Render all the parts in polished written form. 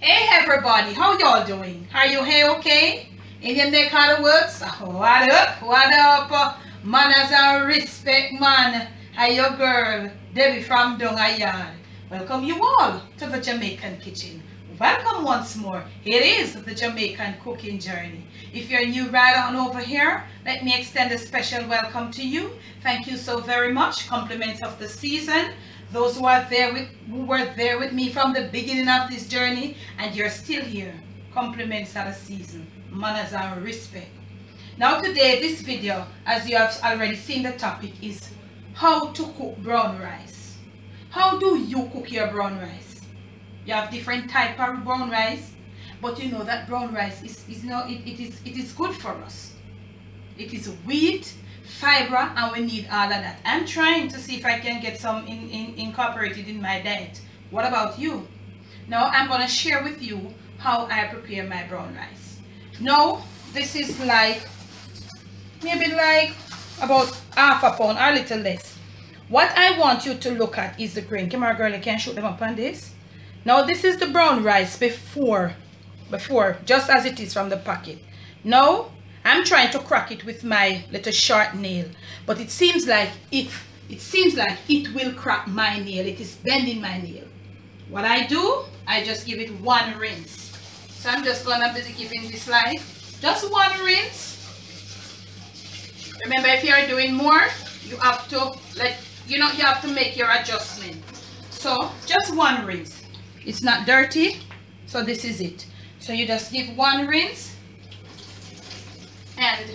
Hey everybody, how y'all doing? Are you hey okay? In your neck of the words? What up? What up? Manners and respect, man. Hi your girl, Debbie from Dongayard. Welcome you all to the Jamaican kitchen. Welcome once more. It is the Jamaican cooking journey. If you're new right on over here, let me extend a special welcome to you. Thank you so very much. Compliments of the season. Those who were there with me from the beginning of this journey, and you're still here. Compliments of the season. Manners and respect. Now today, this video, as you have already seen, the topic is how to cook brown rice. How do you cook your brown rice? You have different type of brown rice, but you know that brown rice is it is good for us. It is wheat, fiber, and we need all of that. I'm trying to see if I can get some incorporated in my diet. What about you? Now I'm going to share with you how I prepare my brown rice. Now this is like maybe like about half a pound or a little less. What I want you to look at is the grain. Come on girl, you can shoot them up on this. Now this is the brown rice before just as it is from the packet. Now I'm trying to crack it with my little short nail, but it seems like it will crack my nail. It is bending my nail. What I do, I just give it one rinse. So I'm just gonna be giving this like just one rinse. Remember, if you are doing more, you have to you have to make your adjustment. So just one rinse. It's not dirty, so this is it. So you just give one rinse. And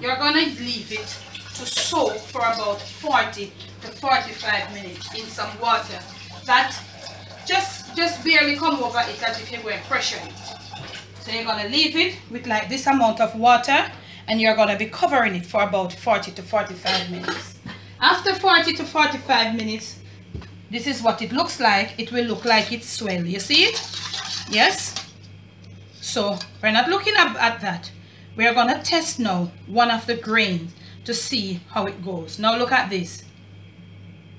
you're gonna leave it to soak for about 40 to 45 minutes in some water that just barely come over it as if you were pressuring it. So you're gonna leave it with like this amount of water, and you're gonna be covering it for about 40 to 45 minutes. After 40 to 45 minutes, this is what it looks like. It will look like it's swell. You see it? Yes. So we're not looking at that. We're going to test now one of the grains to see how it goes. Now look at this.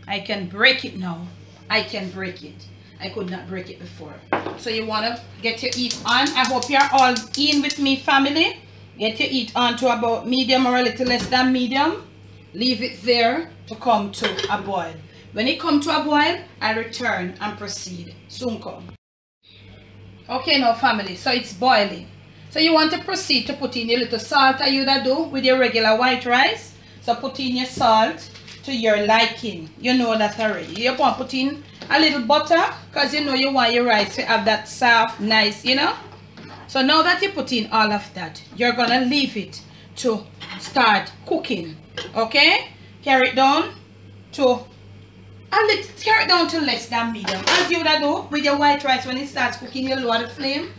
I can break it now. I can break it. I could not break it before. So you want to get your heat on. I hope you're all in with me, family. Get your heat on to about medium or a little less than medium. Leave it there to come to a boil. When it comes to a boil, I return and proceed. Soon come. Okay now family, so it's boiling. So you want to proceed to put in your little salt that you do with your regular white rice. So put in your salt to your liking. You know that already. You want to put in a little butter because you know you want your rice to have that soft, nice, you know. So now that you put in all of that, you're going to leave it to start cooking. Okay? Carry it down to less than medium. As you would do with your white rice, when it starts cooking, you lower the flame.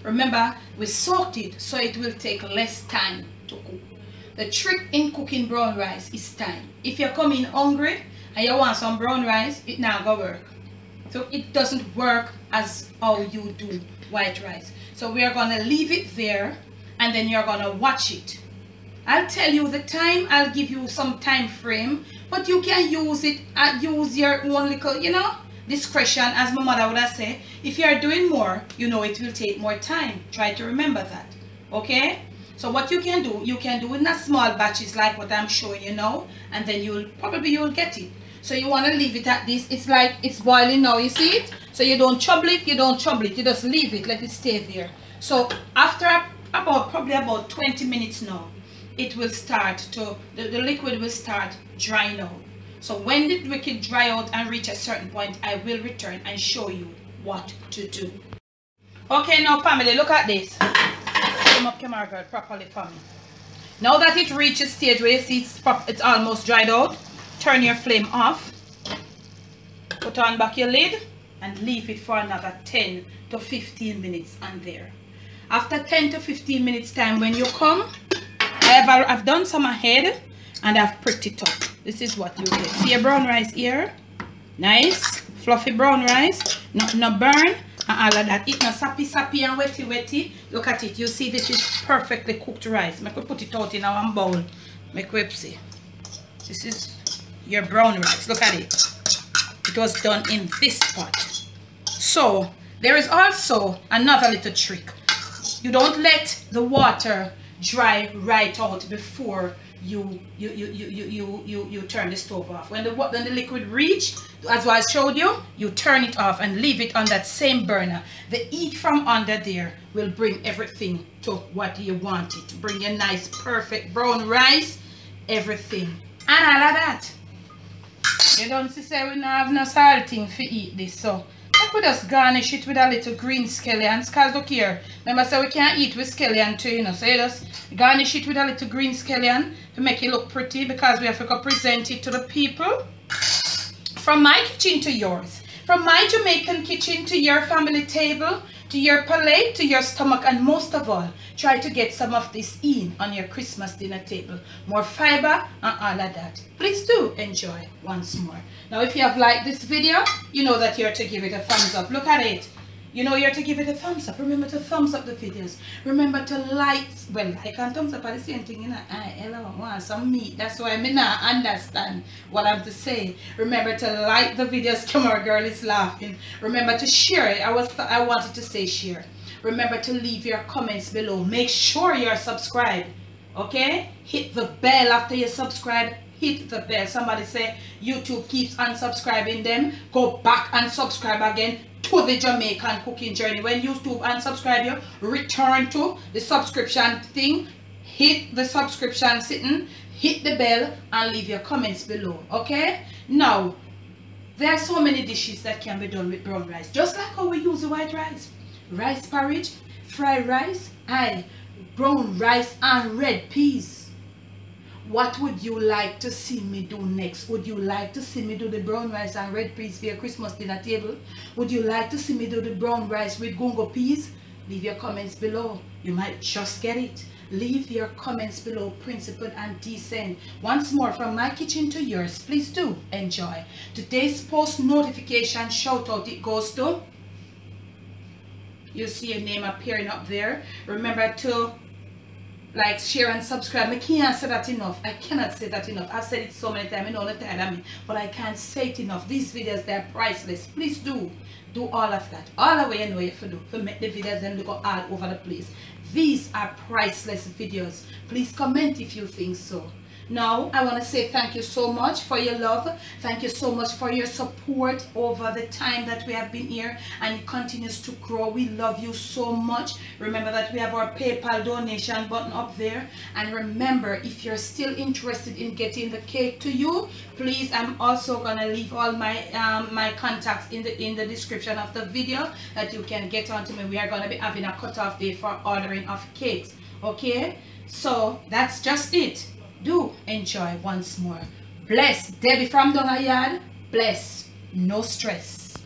Remember, we soaked it, so it will take less time to cook. The trick in cooking brown rice is time. If you're coming hungry and you want some brown rice, it not gonna work. So it doesn't work as how you do white rice. So we are gonna leave it there, and then you're gonna watch it. I'll tell you the time. I'll give you some time frame, but you can use it and use your own little, discretion, as my mother would have said. If you're doing more, it will take more time. Try to remember that. Okay? So what you can do in a small batches like what I'm showing you now, and then you'll get it. So you want to leave it at this. It's like it's boiling now, you see it? So you don't trouble it, you just leave it, let it stay there. So after probably about 20 minutes now, it will start to, the liquid will start drying out. So when the liquid dry out and reach a certain point, I will return and show you what to do. Okay now family, look at this. Come up camera girl properly for me. Now that it reaches stage where you see it's almost dried out, turn your flame off. Put on back your lid and leave it for another 10 to 15 minutes on there. After 10 to 15 minutes time, when you come, I've done some ahead and I've pricked it up. This is what you get. See your brown rice here? Nice, fluffy brown rice. No burn and all of that. It's not sappy and wetty. Look at it. You see this is perfectly cooked rice. Make we put it out in our bowl. Make we see. This is your brown rice. Look at it. It was done in this pot. So there is also another little trick. You don't let the water dry right out before you turn the stove off. When the liquid reach, as I showed you, you turn it off and leave it on that same burner. The heat from under there will bring everything to what you want it to bring. A nice perfect brown rice, everything, and all of that. You don't see say we don't have no salting for eat this, so I could just garnish it with a little green scallions, cause look here, remember say we can't eat with scallion too, you know, so you just garnish it with a little green scallion to make it look pretty, because we have to go present it to the people. From my kitchen to yours, from my Jamaican kitchen to your family table, to your palate, to your stomach, and most of all, try to get some of this in on your Christmas dinner table. More fiber and all of that. Please do enjoy once more. Now, if you have liked this video, you know that you're to give it a thumbs up. Look at it. You know you're to give it a thumbs up. Remember to thumbs up the videos. Remember to like, well, like and thumbs up are the same thing, you know. Hello, want some meat. That's why I not understand what I'm to say. Remember to like the videos. Come on, girl is laughing. Remember to share it. I wanted to say share. Remember to leave your comments below. Make sure you're subscribed. Okay? Hit the bell after you subscribe. Hit the bell. Somebody say YouTube keeps unsubscribing them. Go back and subscribe again to the Jamaican cooking journey. When YouTube unsubscribe you, return to the subscription thing. Hit the subscription sitting. Hit the bell and leave your comments below. Okay? Now, there are so many dishes that can be done with brown rice. Just like how we use the white rice. Rice porridge, fried rice, brown rice and red peas. What would you like to see me do next? Would you like to see me do the brown rice and red peas for your Christmas dinner table? Would you like to see me do the brown rice with gungo peas? Leave your comments below. You might just get it. Leave your comments below, principled and decent. Once more, from my kitchen to yours, please do enjoy. Today's post notification shout out, it goes to, you see your name appearing up there. Remember to like, share and subscribe. I can't say that enough. I cannot say that enough. I've said it so many times. I know the tired of me, but I can't say it enough. These videos, they're priceless. Please do all of that. All the way you know you have to do to make the videos and look all over the place. These are priceless videos. Please comment if you think so. Now, I want to say thank you so much for your love. Thank you so much for your support over the time that we have been here, and it continues to grow. We love you so much. Remember that we have our PayPal donation button up there. And remember, if you're still interested in getting the cake to you, please, I'm also going to leave all my my contacts in the description of the video that you can get onto me. We are going to be having a cutoff date for ordering of cakes. Okay? So, that's just it. Do enjoy once more. Bless Debbie from Donga Yard. Bless. No stress.